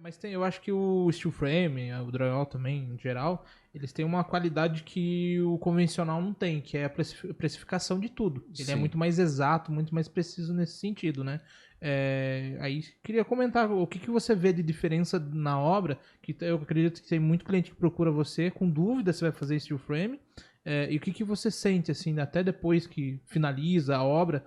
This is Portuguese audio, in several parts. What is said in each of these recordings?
Mas eu acho que o steel frame, o drywall também, em geral, eles têm uma qualidade que o convencional não tem, que é a precificação de tudo. Ele é Sim. muito mais exato, muito mais preciso nesse sentido, né? Aí queria comentar o que você vê de diferença na obra, que eu acredito que tem muito cliente que procura você com dúvida se vai fazer steel frame, e o que você sente, assim, até depois que finaliza a obra,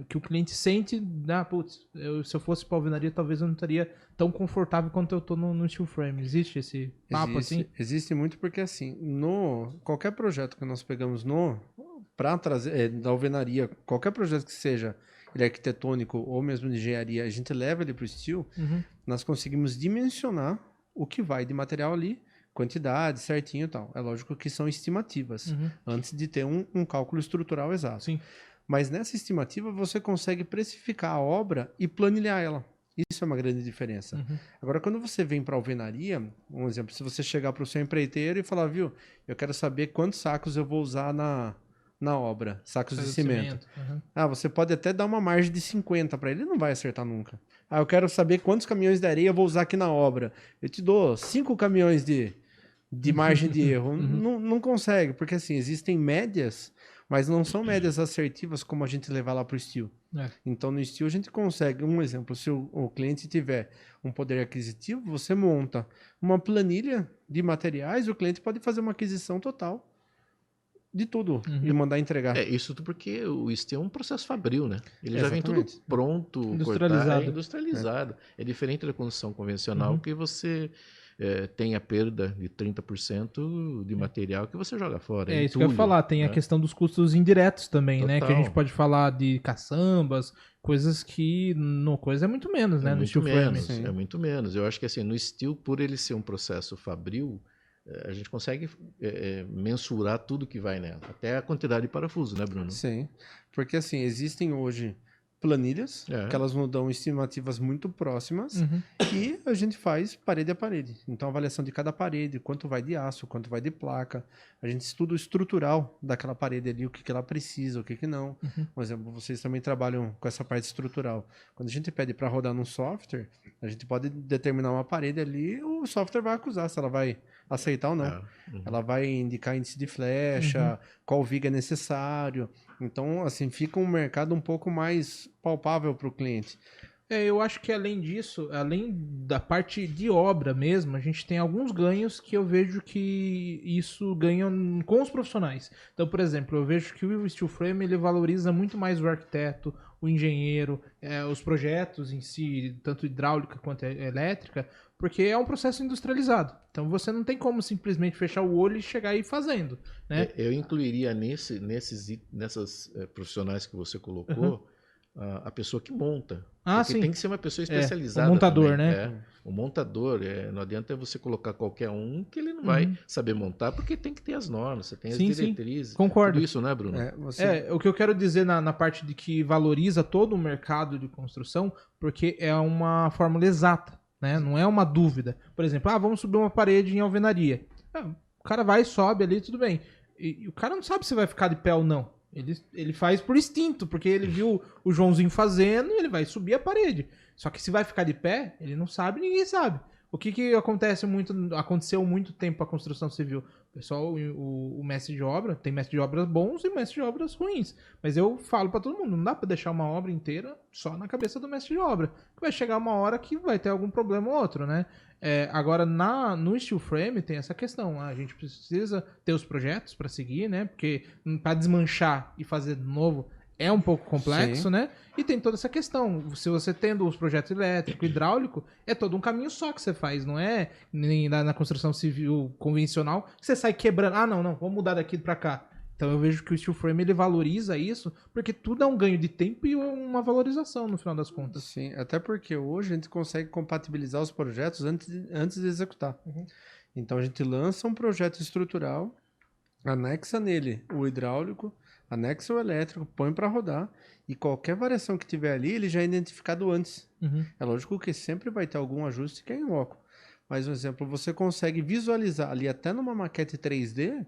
que o cliente sente, putz, se eu fosse para alvenaria, talvez eu não estaria tão confortável quanto eu tô no steel frame. Existe esse papo assim? Existe muito porque, assim, qualquer projeto que nós pegamos para trazer, da alvenaria, qualquer projeto que seja ele arquitetônico ou mesmo de engenharia, a gente leva ele para o steel, nós conseguimos dimensionar o que vai de material ali, quantidade certinho e tal. É lógico que são estimativas, antes de ter um cálculo estrutural exato. Sim. Mas nessa estimativa você consegue precificar a obra e planilhar ela. Isso é uma grande diferença. Agora, quando você vem para a alvenaria, um exemplo, se você chegar para o seu empreiteiro e falar, viu, eu quero saber quantos sacos eu vou usar na obra, sacos de cimento. Você pode até dar uma margem de 50 para ele, ele não vai acertar nunca. Eu quero saber quantos caminhões de areia eu vou usar aqui na obra. Eu te dou 5 caminhões de margem de erro. Não consegue, porque assim, existem médias, mas não são médias assertivas como a gente levar lá para o steel. Então, no steel, a gente consegue, um exemplo, se o cliente tiver um poder aquisitivo, você monta uma planilha de materiais, o cliente pode fazer uma aquisição total de tudo e mandar entregar. Isso tudo porque o steel é um processo fabril, né? Ele já vem Exatamente. tudo pronto, Industrializado. industrializado. É diferente da construção convencional, que você tem a perda de 30% de material que você joga fora. É isso que eu ia falar, tem a questão dos custos indiretos também, né? Que a gente pode falar de caçambas, coisas que no coisa é muito menos, né? No steel frame. É muito menos. Eu acho que assim, no steel, por ele ser um processo fabril, a gente consegue mensurar tudo que vai nela, até a quantidade de parafuso, né, Bruno? Sim, porque assim, existem hoje planilhas, que elas nos dão estimativas muito próximas, e a gente faz parede a parede. Então, avaliação de cada parede, quanto vai de aço, quanto vai de placa, a gente estuda o estrutural daquela parede ali, o que ela precisa, o que não. Por exemplo, vocês também trabalham com essa parte estrutural. Quando a gente pede para rodar num software, a gente pode determinar uma parede ali, o software vai acusar se ela vai aceitar ou não. Ela vai indicar índice de flecha, qual viga é necessário. Então, assim, fica um mercado um pouco mais palpável para o cliente. Eu acho que além disso, além da parte de obra mesmo, a gente tem alguns ganhos que eu vejo que isso ganha com os profissionais. Então, por exemplo, eu vejo que o steel frame ele valoriza muito mais o arquiteto, o engenheiro, os projetos em si, tanto hidráulica quanto elétrica, porque é um processo industrializado. Então você não tem como simplesmente fechar o olho e chegar aí fazendo, né? Eu incluiria nessas profissionais que você colocou a pessoa que monta. Porque sim. tem que ser uma pessoa especializada. O montador, também, né? O montador. Não adianta você colocar qualquer um que ele não vai saber montar, porque tem que ter as normas, você tem as diretrizes. Sim. Concordo. Tudo isso, né, Bruno? O que eu quero dizer na parte de que valoriza todo o mercado de construção, porque é uma fórmula exata, né? Não é uma dúvida. Por exemplo, vamos subir uma parede em alvenaria. O cara vai, sobe ali, tudo bem. E o cara não sabe se vai ficar de pé ou não. Ele faz por instinto, porque ele viu o Joãozinho fazendo e ele vai subir a parede. Só que se vai ficar de pé, ele não sabe, ninguém sabe. O que aconteceu muito tempo a construção civil? O pessoal, o mestre de obra, tem mestre de obras bons e mestre de obras ruins. Mas eu falo pra todo mundo, não dá pra deixar uma obra inteira só na cabeça do mestre de obra. Que vai chegar uma hora que vai ter algum problema ou outro, né? Agora, no steel frame tem essa questão. A gente precisa ter os projetos para seguir, né? Porque para desmanchar e fazer de novo é um pouco complexo, né? E tem toda essa questão. Se você tendo os projetos elétrico, hidráulico, é todo um caminho só que você faz. Não é nem na construção civil convencional que você sai quebrando. Não, vamos mudar daqui para cá. Então eu vejo que o steel frame ele valoriza isso, porque tudo é um ganho de tempo e uma valorização no final das contas. Sim, até porque hoje a gente consegue compatibilizar os projetos antes de executar. Então a gente lança um projeto estrutural, anexa nele o hidráulico, anexa o elétrico, põe para rodar e qualquer variação que tiver ali, ele já é identificado antes. É lógico que sempre vai ter algum ajuste que é em loco. Mas, por exemplo, você consegue visualizar ali até numa maquete 3D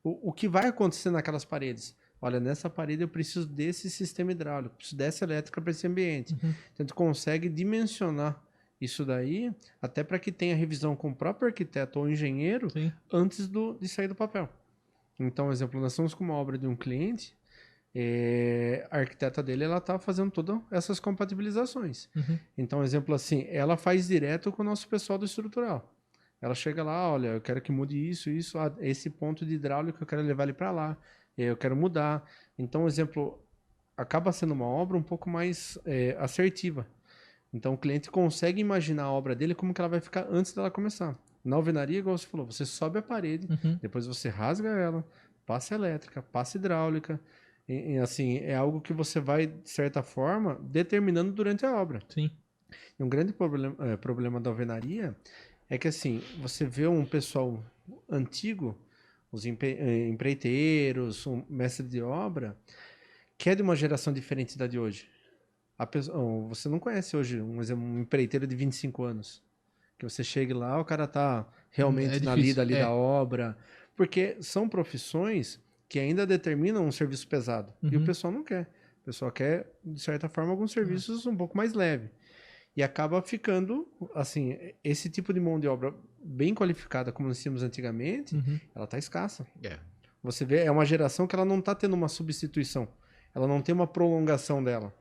o que vai acontecer naquelas paredes. Olha, nessa parede eu preciso desse sistema hidráulico, preciso dessa elétrica para esse ambiente. Então, tu consegue dimensionar Isso daí, até para que tenha revisão com o próprio arquiteto ou engenheiro Sim. antes de sair do papel. Então, exemplo, nós estamos com uma obra de um cliente, a arquiteta dele, ela está fazendo todas essas compatibilizações. Uhum. Então, exemplo assim, ela faz direto com o nosso pessoal do estrutural. Ela chega lá, olha, eu quero que mude isso, esse ponto de hidráulica eu quero levar ele para lá, eu quero mudar. Então, exemplo, acaba sendo uma obra um pouco mais assertiva. Então, o cliente consegue imaginar a obra dele como que ela vai ficar antes dela começar. Na alvenaria, igual você falou, você sobe a parede, depois você rasga ela, passa elétrica, passa hidráulica. E, assim, é algo que você vai, de certa forma, determinando durante a obra. Sim. E um grande problema da alvenaria é que, assim, você vê um pessoal antigo, os empreiteiros, um mestre de obra, que é de uma geração diferente da de hoje. Você não conhece hoje um empreiteiro de 25 anos. Que você chegue lá, o cara tá realmente na lida ali da obra. Porque são profissões que ainda determinam um serviço pesado. E o pessoal não quer. O pessoal quer, de certa forma, alguns serviços um pouco mais leves. E acaba ficando, assim, esse tipo de mão de obra bem qualificada, como nós tínhamos antigamente, ela tá escassa. Você vê, é uma geração que ela não tá tendo uma substituição. Ela não tem uma prolongação dela.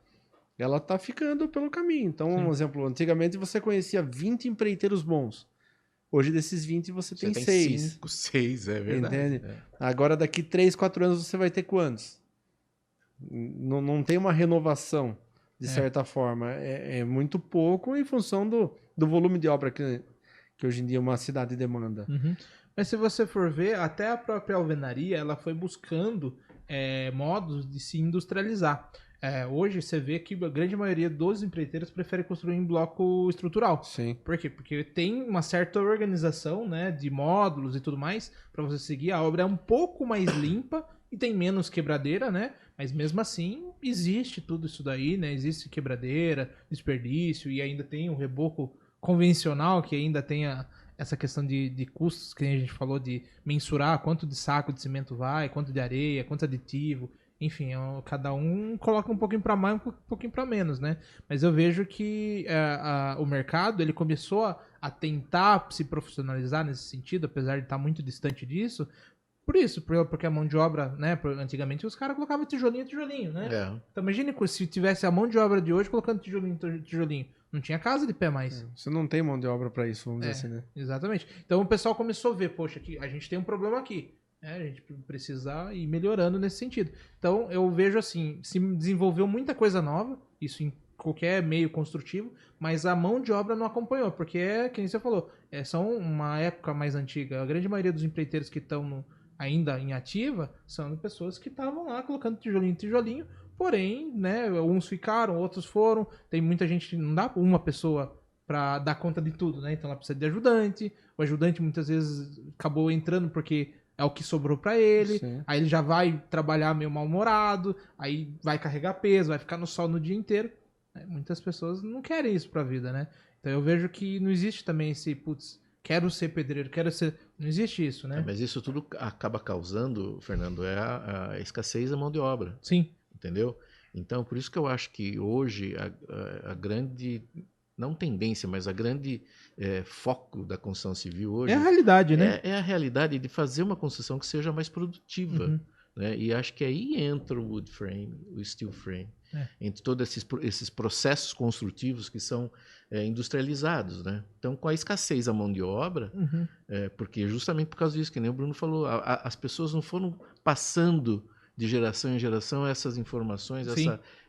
Ela tá ficando pelo caminho. Então, um exemplo, antigamente você conhecia 20 empreiteiros bons. Hoje, desses 20, você tem 6. 5, 6, é verdade. Entende? Agora, daqui 3, 4 anos, você vai ter quantos? Não tem uma renovação, de certa forma. É muito pouco em função do volume de obra que hoje em dia uma cidade demanda. Mas se você for ver, até a própria alvenaria, ela foi buscando modos de se industrializar. Hoje você vê que a grande maioria dos empreiteiros prefere construir em bloco estrutural. Sim. Por quê? Porque tem uma certa organização, né, de módulos e tudo mais para você seguir. A obra é um pouco mais limpa e tem menos quebradeira, né? Mas mesmo assim existe tudo isso daí, né? Existe quebradeira, desperdício e ainda tem um reboco convencional que ainda tem essa questão de custos que a gente falou de mensurar quanto de saco de cimento vai, quanto de areia, quanto aditivo. Enfim, cada um coloca um pouquinho para mais, um pouquinho para menos, né? Mas eu vejo que o mercado ele começou a tentar se profissionalizar nesse sentido, apesar de estar muito distante disso. Por isso, porque a mão de obra, né? Antigamente os caras colocavam tijolinho, né? Então imagine se tivesse a mão de obra de hoje colocando tijolinho. Não tinha casa de pé mais. Você não tem mão de obra para isso, vamos dizer assim, né? Exatamente. Então o pessoal começou a ver, poxa, a gente tem um problema aqui. A gente precisa ir melhorando nesse sentido. Então, eu vejo assim, se desenvolveu muita coisa nova, isso em qualquer meio construtivo, mas a mão de obra não acompanhou, porque quem você falou, são uma época mais antiga. A grande maioria dos empreiteiros que estão ainda em ativa são pessoas que estavam lá colocando tijolinho, porém, né, uns ficaram, outros foram. Tem muita gente que não dá uma pessoa para dar conta de tudo, né? Então ela precisa de ajudante. O ajudante muitas vezes acabou entrando porque é o que sobrou pra ele. Sim. Aí ele já vai trabalhar meio mal-humorado, aí vai carregar peso, vai ficar no sol no dia inteiro. Muitas pessoas não querem isso pra vida, né? Então eu vejo que não existe também esse, putz, quero ser pedreiro, quero ser... Não existe isso, né? Mas isso tudo acaba causando, Fernando, a escassez da mão de obra. Sim. Entendeu? Então, por isso que eu acho que hoje a grande... Não tendência, mas a grande foco da construção civil hoje... É a realidade, né? É a realidade de fazer uma construção que seja mais produtiva. Né? E acho que aí entra o wood frame, o steel frame. Entre todos esses processos construtivos que são industrializados. Né? Então, com a escassez da mão de obra, porque justamente por causa disso, que nem o Bruno falou, as pessoas não foram passando de geração em geração essas informações,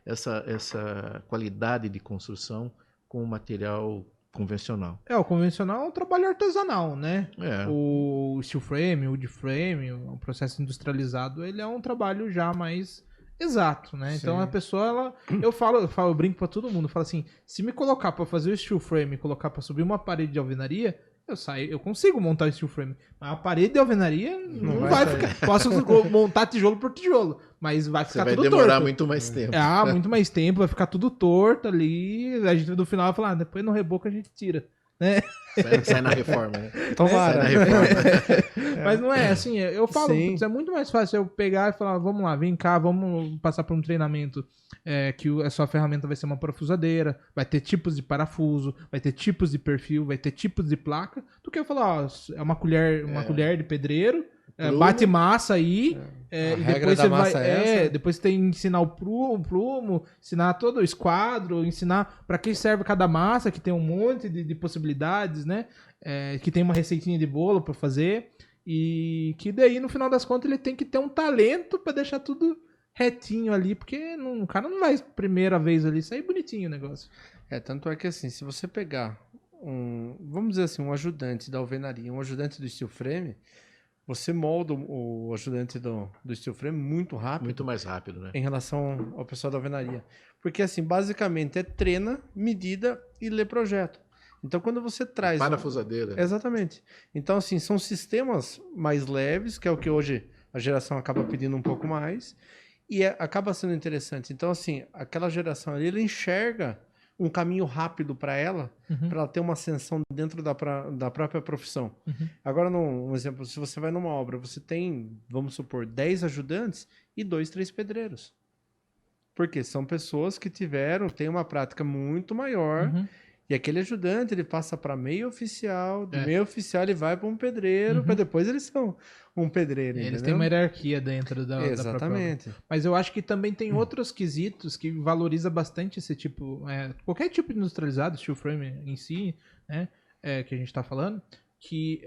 essa qualidade de construção com o material convencional. O convencional é um trabalho artesanal, né? O steel frame, o wood frame, o processo industrializado, ele é um trabalho já mais exato, né? Sim. Então a pessoa, eu brinco pra todo mundo, eu falo assim, se me colocar pra fazer o steel frame e colocar pra subir uma parede de alvenaria, eu consigo montar o steel frame, mas a parede de alvenaria não vai ficar. Posso montar tijolo por tijolo, mas vai ficar tudo torto. Vai demorar muito mais tempo. Muito mais tempo, vai ficar tudo torto ali. A gente no final vai falar, depois no reboco a gente tira. né? Sai na reforma, né? Tomara. Sai na reforma. Mas não é assim, eu falo, Sim. putz, é muito mais fácil eu pegar e falar, vamos lá, vem cá, vamos passar por um treinamento que a sua ferramenta vai ser uma parafusadeira, vai ter tipos de parafuso, vai ter tipos de perfil, vai ter tipos de placa, do que eu falar, ó, é uma colher de pedreiro, bate massa aí, A e regra depois da você vai, massa é essa. depois você tem que ensinar o plumo, ensinar todo o esquadro, ensinar para que serve cada massa, que tem um monte de possibilidades, né? Que tem uma receitinha de bolo para fazer e que daí no final das contas ele tem que ter um talento para deixar tudo retinho ali, porque o cara não vai primeira vez ali sair bonitinho o negócio. Tanto é que assim, se você pegar vamos dizer assim, um ajudante da alvenaria, um ajudante do steel frame, você molda o ajudante do steel frame muito rápido. Muito mais rápido, né? Em relação ao pessoal da alvenaria. Porque assim, basicamente treina, medida e lê projeto. Então quando você traz... Parafusadeira. Exatamente. Então assim, são sistemas mais leves, que é o que hoje a geração acaba pedindo um pouco mais, e acaba sendo interessante. Então assim, aquela geração ali, ela enxerga um caminho rápido para ela ter uma ascensão dentro da própria profissão. Agora, um exemplo, se você vai numa obra, você tem, vamos supor, 10 ajudantes e 2, 3 pedreiros. Porque são pessoas que têm uma prática muito maior, e aquele ajudante, ele passa para meio oficial, do meio oficial ele vai para um pedreiro, para depois eles são um pedreiro, Eles entendeu? têm uma hierarquia dentro da Exatamente. própria obra. Mas eu acho que também tem outros quesitos que valoriza bastante esse tipo, qualquer tipo de industrializado, steel frame em si, né, que a gente está falando, que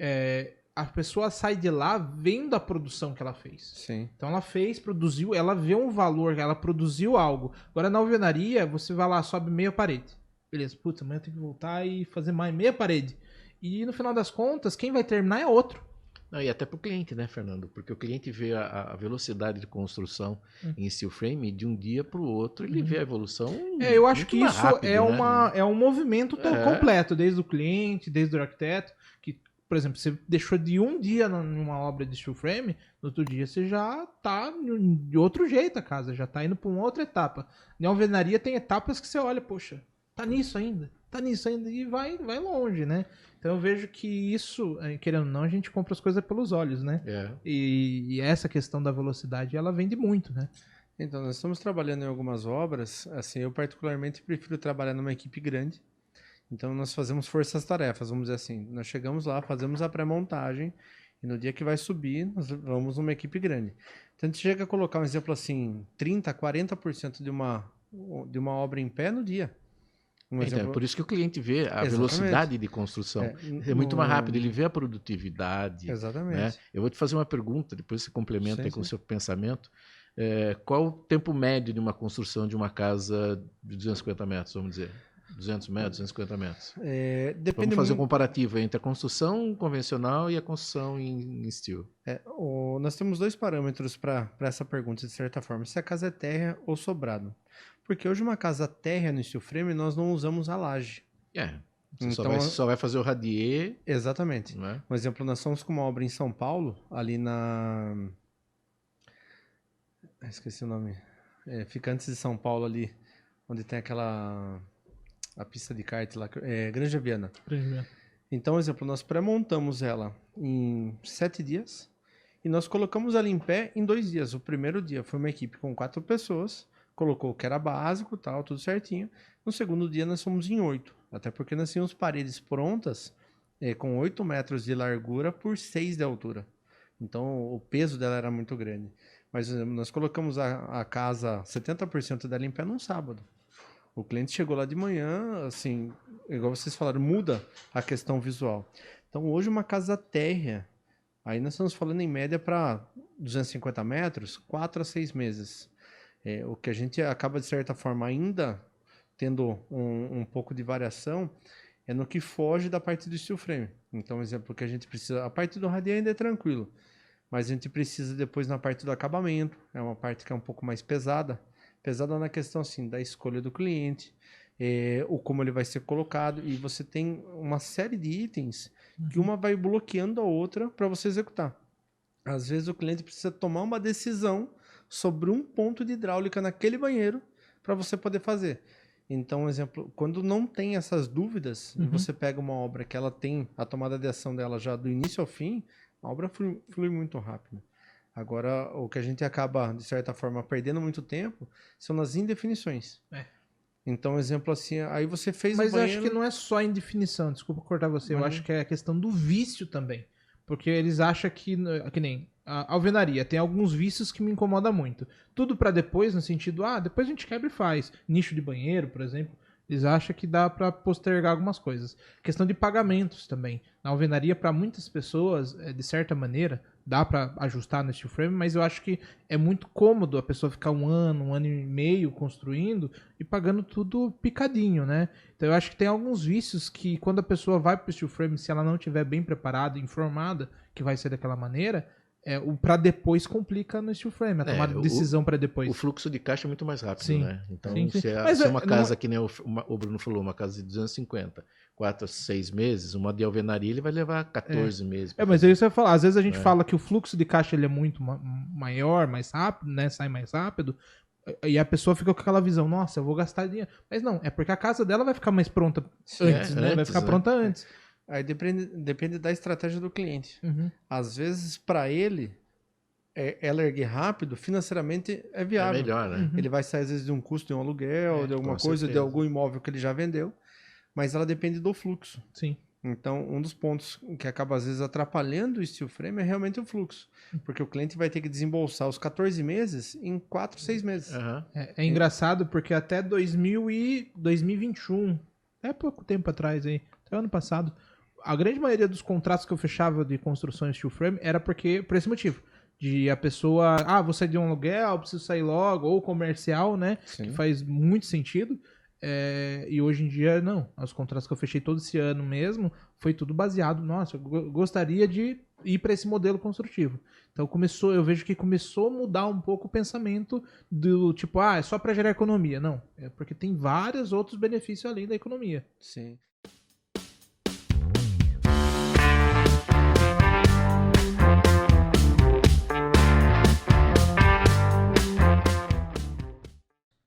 a pessoa sai de lá vendo a produção que ela fez. Sim. Então ela produziu, ela vê um valor, ela produziu algo. Agora na alvenaria, você vai lá, sobe meia parede. Beleza, putz, amanhã eu tenho que voltar e fazer mais meia parede. E no final das contas, quem vai terminar é outro. Não, e até para o cliente, né, Fernando? Porque o cliente vê a velocidade de construção em steel frame de um dia para o outro, ele vê a evolução. Eu acho que isso rápido, é um movimento completo, desde o cliente, desde o arquiteto, que, por exemplo, você deixou de um dia numa obra de steel frame, no outro dia você já tá de outro jeito a casa, já tá indo para uma outra etapa. Na alvenaria tem etapas que você olha, poxa, tá nisso ainda, e vai longe, né? Então eu vejo que isso, querendo ou não, a gente compra as coisas pelos olhos, né? E essa questão da velocidade, ela vende muito, né? Então, nós estamos trabalhando em algumas obras, assim, eu particularmente prefiro trabalhar numa equipe grande. Então nós fazemos forças-tarefas, vamos dizer assim. Nós chegamos lá, fazemos a pré-montagem, e no dia que vai subir, nós vamos numa equipe grande. Então a gente chega a colocar um exemplo assim, 30%, 40% de uma obra em pé no dia. Então, por isso que o cliente vê a velocidade de construção. É muito mais rápido, ele vê a produtividade. Exatamente. Né? Eu vou te fazer uma pergunta, depois você complementa aí com o seu pensamento. Qual o tempo médio de uma construção de uma casa de 250 metros, vamos dizer? 200 metros, 250 metros. Vamos fazer um comparativo entre a construção convencional e a construção em steel. Nós temos 2 parâmetros para essa pergunta, de certa forma. Se a casa é térrea ou sobrado. Porque hoje uma casa térrea no steel frame, nós não usamos a laje. Você só vai fazer o radier. Exatamente. Né? Um exemplo, nós estamos com uma obra em São Paulo, ali esqueci o nome. Fica antes de São Paulo ali, onde tem a pista de kart lá, Granja Viana. Então, exemplo, nós pré-montamos ela em 7 dias e nós colocamos ela em pé em 2 dias. O primeiro dia foi uma equipe com 4 pessoas, colocou o que era básico, tal, tudo certinho. No segundo dia nós fomos em 8, até porque nós tínhamos paredes prontas com 8 metros de largura por 6 de altura. Então o peso dela era muito grande. Mas nós colocamos a casa, 70% dela em pé num sábado. O cliente chegou lá de manhã, assim, igual vocês falaram, muda a questão visual. Então hoje uma casa térrea, aí nós estamos falando em média para 250 metros, 4 a 6 meses. O que a gente acaba, de certa forma, ainda tendo um pouco de variação é no que foge da parte do steel frame. Então, exemplo, que a gente precisa... A parte do radier ainda é tranquilo, mas a gente precisa depois na parte do acabamento, é uma parte que é um pouco mais pesada. Pesada na questão, assim, da escolha do cliente, o como ele vai ser colocado, e você tem uma série de itens que uma vai bloqueando a outra para você executar. Às vezes o cliente precisa tomar uma decisão sobre um ponto de hidráulica naquele banheiro para você poder fazer. Então, um exemplo, quando não tem essas dúvidas, e você pega uma obra que ela tem a tomada de ação dela já do início ao fim, a obra flui muito rápido. Agora, o que a gente acaba, de certa forma, perdendo muito tempo são nas indefinições. Então, exemplo assim, aí você fez Mas o banheiro... eu acho que não é só em definição, desculpa cortar você, eu acho que é a questão do vício também. Porque eles acham que nem a alvenaria, tem alguns vícios que me incomodam muito. Tudo pra depois, no sentido, depois a gente quebra e faz. Nicho de banheiro, por exemplo, eles acham que dá pra postergar algumas coisas. Questão de pagamentos também. Na alvenaria, pra muitas pessoas, de certa maneira, dá pra ajustar no steel frame, mas eu acho que é muito cômodo a pessoa ficar um ano e meio construindo e pagando tudo picadinho, né? Então eu acho que tem alguns vícios que quando a pessoa vai pro steel frame, se ela não estiver bem preparada, informada que vai ser daquela maneira, o para depois complica no steel frame, a tomada de decisão para depois. O fluxo de caixa é muito mais rápido, sim, né? Então, sim. se é uma casa que nem o Bruno falou, uma casa de 250, 4 a 6 meses, uma de alvenaria ele vai levar 14 meses. Mas é isso que eu ia falar. Às vezes a gente fala que o fluxo de caixa ele é muito maior, mais rápido, né? Sai mais rápido. E a pessoa fica com aquela visão, nossa, eu vou gastar dinheiro. Mas não, é porque a casa dela vai ficar mais pronta antes, né? Vai ficar pronta antes. Aí depende da estratégia do cliente. Às vezes, para ele, ela erguer rápido, financeiramente é viável. É melhor, né? Ele vai sair, às vezes, de um custo de um aluguel, de alguma coisa, certeza. De algum imóvel que ele já vendeu, mas ela depende do fluxo. Sim. Então, um dos pontos que acaba, às vezes, atrapalhando o steel frame é realmente o fluxo. Porque o cliente vai ter que desembolsar os 14 meses em 4, 6 meses. É engraçado porque até 2021, é pouco tempo atrás aí, até ano passado, a grande maioria dos contratos que eu fechava de construção steel frame era por esse motivo. De a pessoa, vou sair de um aluguel, preciso sair logo, ou comercial, né? Sim. Que faz muito sentido. E hoje em dia, não. Os contratos que eu fechei todo esse ano mesmo, foi tudo baseado, nossa, eu gostaria de ir para esse modelo construtivo. Então eu vejo que começou a mudar um pouco o pensamento do tipo, é só para gerar economia. Não, é porque tem vários outros benefícios além da economia. Sim.